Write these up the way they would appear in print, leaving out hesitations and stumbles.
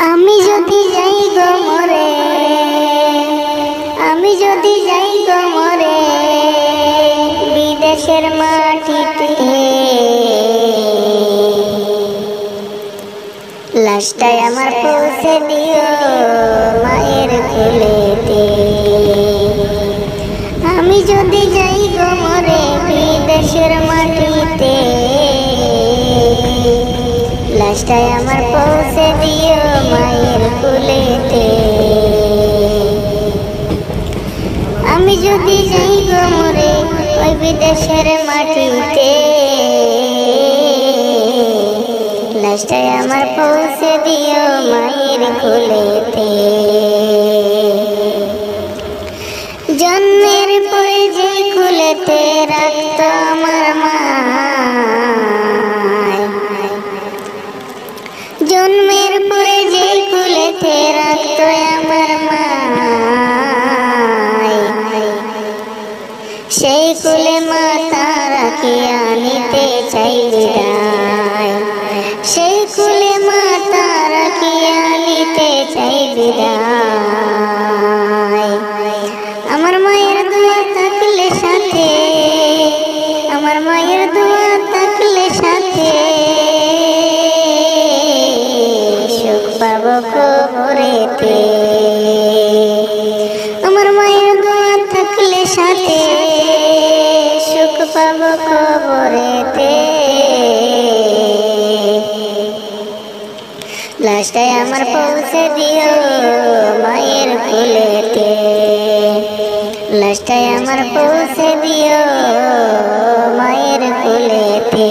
আমি যদি যাই গো মরে, আমি যদি যাই গো মরে বিদেশের মাটিতে, লাশটাই আমার পৌঁছে দিও মায়ের কোলেতে। আমি যদি যাই গো মরে বিদেশের মাটিতে, লাশটাই আমার পৌঁছে দিও মায়ের কোলেতে। আমি যদি যাই গো মরে ওই বিদেশের মাটিতে, লাশটাই আমার পৌঁছে দিও মায়ের কোলেতে। জন্মের পরে যে কোলেতে রাখতো আমার মা, জন্মের পরে যে কোলেতে রাখতো আমার মা, সেই কোলে মাতা রাখিয়া নিতে চাই বিদায়, সেই কোলে মাতা রাখিয়া নিতে চাই বিদায়। আমার মায়ের দোয়া থাকলে সাথে, আমার মায়ের দোয়া থাকলে সাথে, সুখ পাবো কবরেতে। আমার মায়ের দোয়া থাকলে সাথে, সুখ পাবো কবরেতে। লাশটাই আমার পৌঁছে দিও মায়ের কোলেতে, লাশটাই আমার পৌঁছে দিও মায়ের কোলেতে।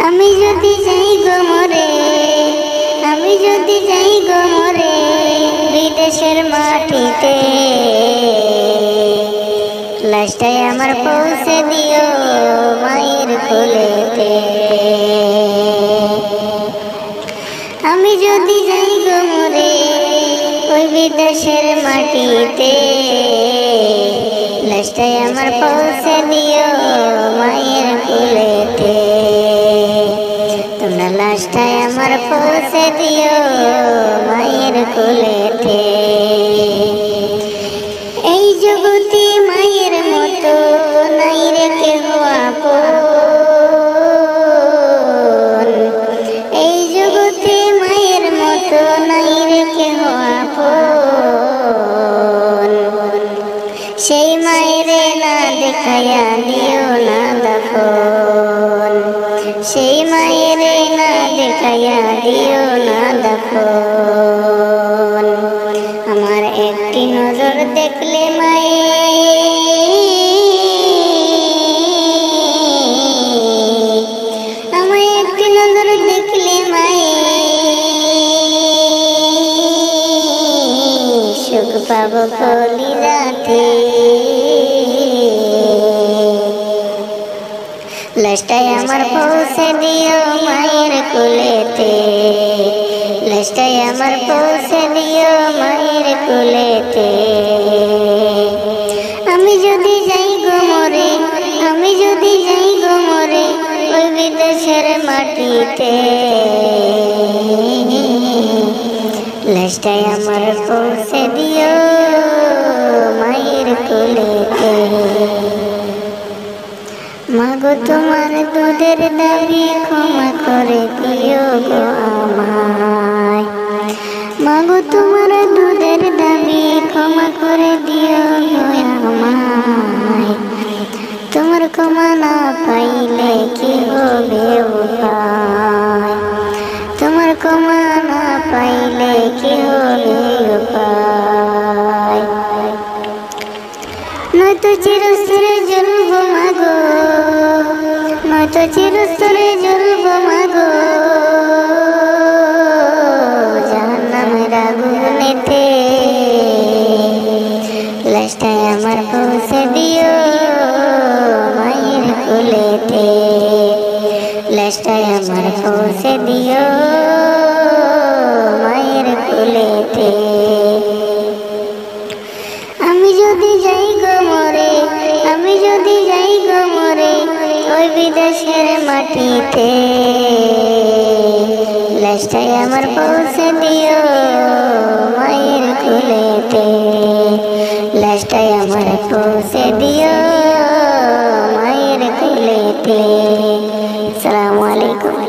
আমি যদি যাই গো মরে, আমি যদি যাই গো মরে বিদেশের মাটিতে, লাশটাই আমার পৌঁছে দিও মায়ের কোলেতে। আমি যদি যাই গো মরে ওই বিদেশের মাটিতে, লাশটাই আমার পৌঁছে দিও মায়ের কোলেতে। তোমরা লাশটাই আমার পৌঁছে দিও মায়ের কোলেতে। এই জগতে মায়ের মতো নাই রে কেহ আপন, এই জগতে মায়ের মতো নাই রে কেহ আপন। সেই মায়েরে না দেখাইয়া দিও না দাফন, সেই মায়েরে না দেখাইয়া দিও না দাফন। আমার একটি নজর দেখলে মায়ে, আমার একটি নজর দেখলে মায়ে, সুখ পাবো কলিজাতে। লাশটাই আমার পৌঁছে দিও মায়ের কোলেতে, লাশটাই আমার পৌঁছে দিও মায়ের কোলেতে। আমি যদি যাই গো মরে, আমি যদি যাই গো মরে ওই বিদেশের মাটিতে, লাশটাই আমার পৌঁছে দিও মায়ের কোলেতে। মাগো তোমার দুধের দাবি ক্ষমা করে দিও গো আমায়, মাগো তোমার দুধের দাবি ক্ষমা করে দিও গো আমায়। তোমার ক্ষমা না পাইলে কি হবে উপায়, তোমার ক্ষমা না পাইলে কি হবে উপায়। নয়তো চিরস্তরে জ্বলব মাগো, নয়তো চিরস্তরে জ্বলব মাগো জাহান্নামের আগুনেতে। লাশটাই আমার পৌঁছে দিও মায়ের কোলেতে, লাশটাই আমার পৌঁছে দিও মায়ের কোলেতে। আমি যদি যাই গো মরে, আমি যদি যাই গো মরে ওই বিদেশের মাটিতে। লাশটাই আমার পৌঁছে দিও মায়ের কুলেতে, লাশটাই আমার পৌঁছে দিও মায়ের কুলেতে। আসসালামু আলাইকুম।